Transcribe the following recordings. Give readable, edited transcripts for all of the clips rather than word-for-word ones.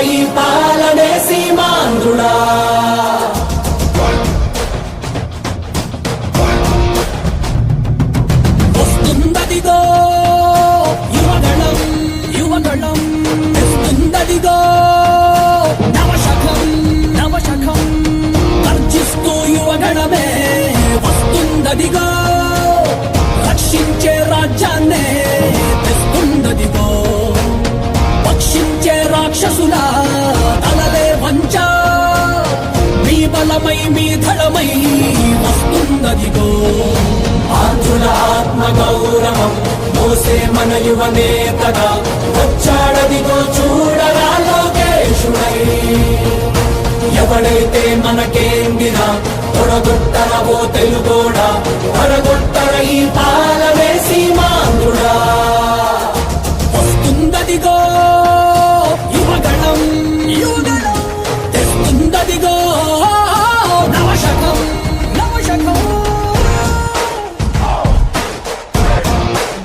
ఈ పాలనే సీమాంధ్రుడా వస్తుందదిగో యువగళం యువగళం వస్తుందదిగో నవశకం నవశకం గర్జిస్తూ యువగణమే వస్తుందదిగో రక్షించే రాజ్యాన్నే తెస్తుందదిగో పక్షించే రాక్షసుల తలలే వంచ మీ బలమై మీ ధళమై వస్తుందదిగో ఆంధ్రుల ఆత్మ గౌరవం మోసే మన యువ నేతగా వచ్చాడదిగో చూడరా లోకేశుడై ఎవడైతే మనకేందినా తొడగొట్టరవో తెలుగోడా పడగొట్టర ఈ పాలనే సీమాంధ్రుడా వస్తుందదిగో యువగణం యువగణం తెస్తుందదిగో నవశకం నవశకం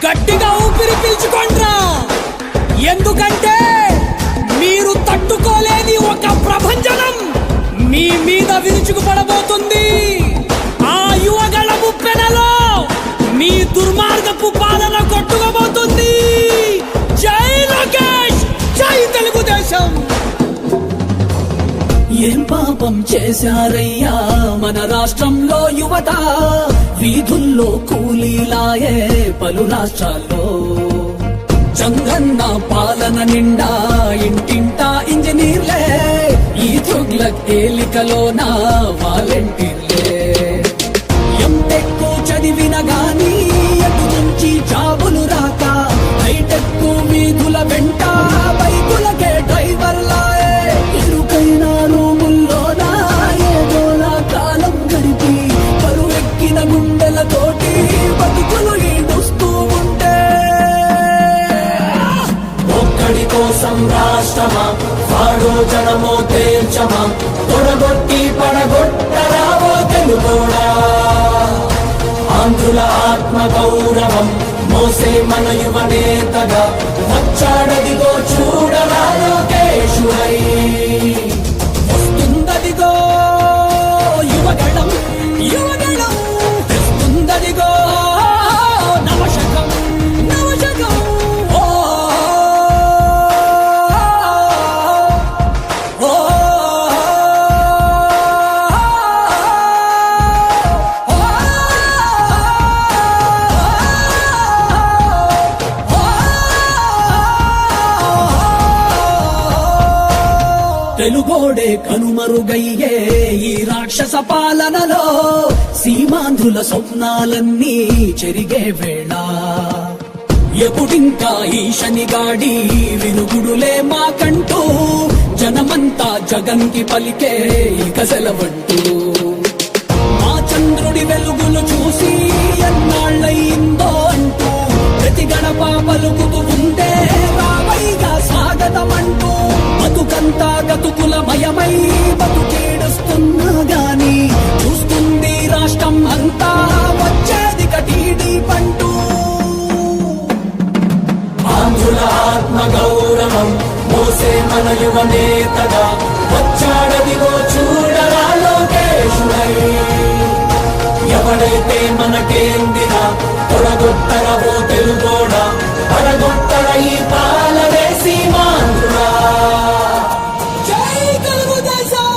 గట్టిగా ఊపిరి పీల్చుకోండ్రా ఎందుకంటే మీరు తట్టుకోలేని ఒక ప్రభంజనం మీ మీద విరుచుకుపడబోతుంది ఆ యువగళపు పెనలో మీ దుర్మార్గపు పాలన కొట్టుకోబోతుంది జై లోకేష్ జై తెలుగుదేశం ఏం పాపం చేశారయ్యా మన రాష్ట్రంలో యువత వీధుల్లో కూలీలాయే పలు రాష్ట్రాల్లో చంగన్న పాలన నిండా ఇంటింటా ఇంజనీర్లే ఈ తుగ్లక్ ఏలికలోన వాలంటీర్లే ఎంటెక్కు చదివిన గాని ఎటు నుంచి జాబులు రాక హైటెక్కు వీధుల వెంట బైకులకే డ్రైవర్లాయే ఇరుకైన రూముల్లోనా ఏదోలా కాలం గడిపి కరువెక్కిన గుండెలతోటి బతుకులు ఈడుస్తూ ఉంటే ఒక్కడి కోసం రాష్ట్రమా వాడో జనమో తేల్చమా తొడగొట్టి పడగొట్టరావో తెలుగోడా ఆంధ్రుల ఆత్మ గౌరవం మోసే మన యువ నేతగా వచ్చాడదిగో చూడరా లోకేశుడై వస్తుందదిగో యువగణం యువగణం తెస్తుందదిగో నవశకం నవశకం తెలుగోడే కనుమరుగయ్యే ఈ రాక్షస పాలనలో సీమాంధ్రుల స్వప్నాలన్నీ చెరిగే వేళ ఎప్పుడింకా ఈ శనిగాడి వినుగుడులే మాకంటూ జనమంతా జగన్కి పలికే ఇక సెలవంటూ మా చంద్రుడి వెలుగులు చూసి ఎన్నాళ్ళయిందో అంటూ ప్రతి గడప పలుకుతూ ఉంటే రావైగా స్వాగతమంటూ బతుకంతా గతుకులమయమై బతుకేడుస్తున్నా గాని చూస్తుంది రాష్ట్రం అంతా వచ్చేది కటీడీ పంటూ ఆంధ్రుల ఆత్మ గౌరవం మోసే మన యువ నేతగా వచ్చాడదిగో చూడరా లోకేశుడై ఎవడైతే మనకేందినా తొడగొట్టరవో తెలుగోడా పడగొట్టర ఈ పాలనే సీమాంధ్రుడా జై తెలుగుదేశం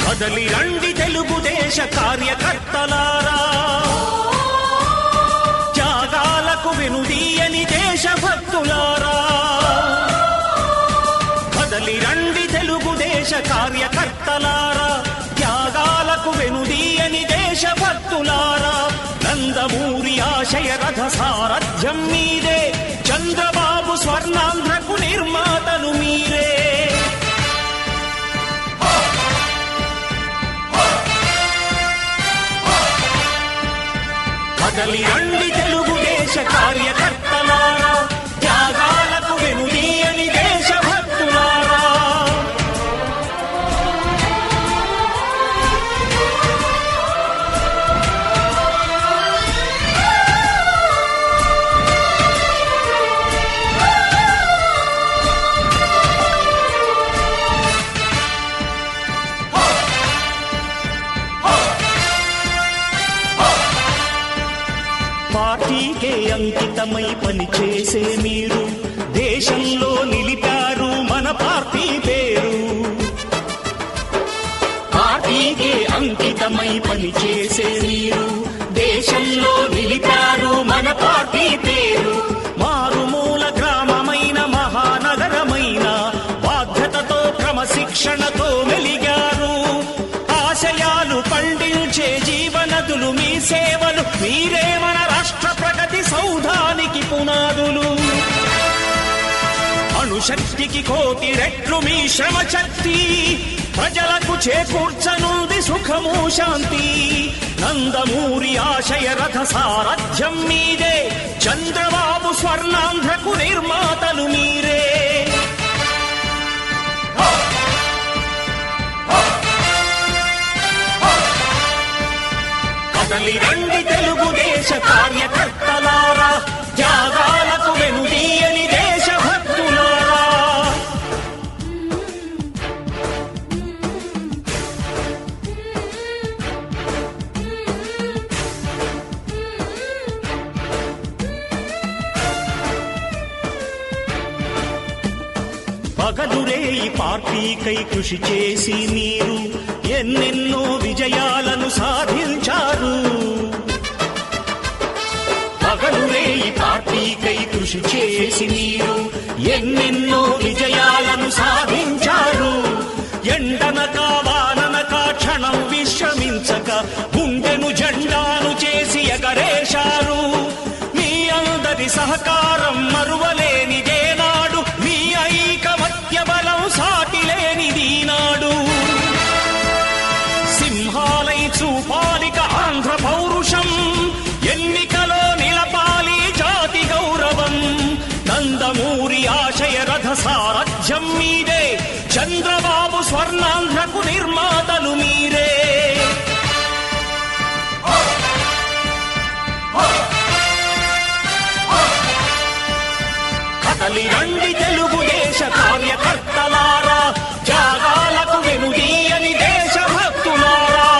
కదలి రండి తెలుగుదేశ కార్యకర్తలారా త్యాగాలకు వెనుదీయని దేశభక్తులారా కదలి రండి తెలుగుదేశ కార్యకర్తలారా త్యాగాలకు వెనుదీయని దేశభక్తులారా నందమూరి ఆశయ రథ సారథ్యం మీదే చంద్రబాబు స్వర్ణాంధ్రకు నిర్మాతలు మీరే కదలి రండి తెలుగుదేశ కార్యకర్తలారా, త్యాగాలకు వెనుదీయని దేశభక్తులారా. పార్టీకే అంకితమై పనిచేసే మీరు దేశంలో నిలిపారు మన పార్టీ పేరు. పార్టీకే అంకితమై పనిచేసే మీరు దేశంలో నిలిపారు మన పార్టీ పేరు. మారుమూల గ్రామమైన మహానగరమైన బాధ్యతతో క్రమశిక్షణతో మెలిగారు. ఆశయాలు పండించే జీవనదులు మీ సేవలు, మీరే మన రాష్ట్ర ప్రగతి సౌధానికి పునాదులు. అణుశక్తికి కోటి రెట్లు మీ శ్రమ శక్తి, ప్రజలకు చేకూర్చనుంది సుఖము శాంతి. నందమూరి ఆశయ రథ సారథ్యం మీదే, చంద్రబాబు స్వర్ణాంధ్రకు నిర్మాతలు మీరే. కదలి రండి తెలుగుదేశ కార్యకర్తలారా, త్యాగాలకు వెనుదీయని దేశభక్తులారా. పగలురేయి పార్టీకై కృషి చేసి మీరు ఎన్నెన్నో విజయాలను సాధించారు. పగలురేయి పార్టీకై కృషి చేసి మీరు ఎన్నెన్నో విజయాలను సాధించారు. ఎండనక వాననక క్షణం విశ్రమించక గుండెను జెండాను చేసి ఎగరేశారు. మీ అందరి సహకారం మరువలేనిదే నాడు, మీ ఐకమత్య బలం సాటిలేనిది నాడు. సింహాలై చూపాలిక ఆంధ్ర పౌరుషం, ఎన్నికలో నిలపాలి జాతి గౌరవం. నందమూరి ఆశయ రథ సారథ్యం మీదే, చంద్రబాబు స్వర్ణాంధ్రకు నిర్మాతలు మీరే. కదలి రండి తెలుగుదేశ కార్యకర్తలారా, త్యాగాలకు వెనుదీయని దేశభక్తులారా.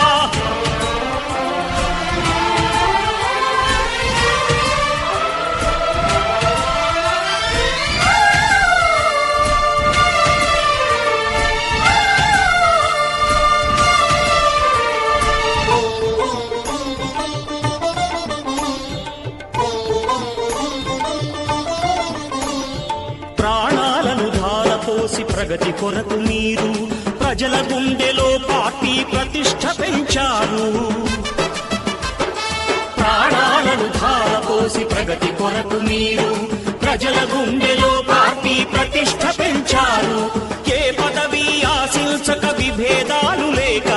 ప్రాణాలను ధారపోసి ప్రగతి కొరకు మీరు ప్రజల గుండెలో పార్టీ ప్రతిష్ఠ పెంచారు. ప్రాణాలను ధారపోసి ప్రగతి కొరకు మీరు ప్రజల గుండెలో పార్టీ ప్రతిష్ఠ పెంచారు. ఏ పదవి ఆశించక విభేదాలు లేక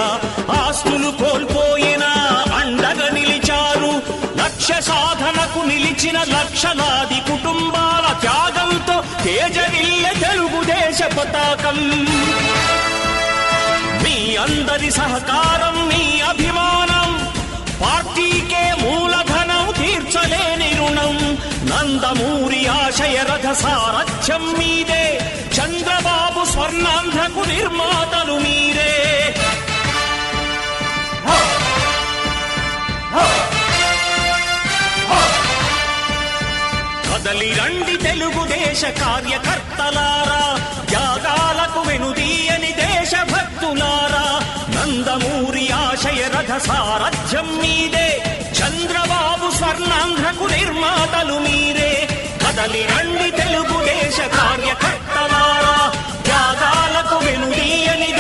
ఆస్తులు కోల్పోయినా అండగా నిలిచారు. లక్ష్య సాధనకు నిలిచిన లక్షలాది కుటుంబాల త్యాగంతో తేజరిల్లె తెలుగుదేశ పతాకం. మీ అందరి సహకారం, మీ అభిమానం పార్టీకే మూలధనం, తీర్చలేని రుణం. నందమూరి ఆశయ రథ సారథ్యం మీదే, చంద్రబాబు స్వర్ణాంధ్రకు నిర్మాతలు మీరే. కదలి రండి తెలుగుదేశ కార్యకర్తలారా, త్యాగాలకు వెనుదీయని దేశభక్తులారా. నందమూరి ఆశయ రథ సారథ్యం మీదే, చంద్రబాబు స్వర్ణాంధ్రకు నిర్మాతలు మీరే. కదలి రండి తెలుగుదేశ కార్యకర్తలారా, త్యాగాలకు వెనుదీయని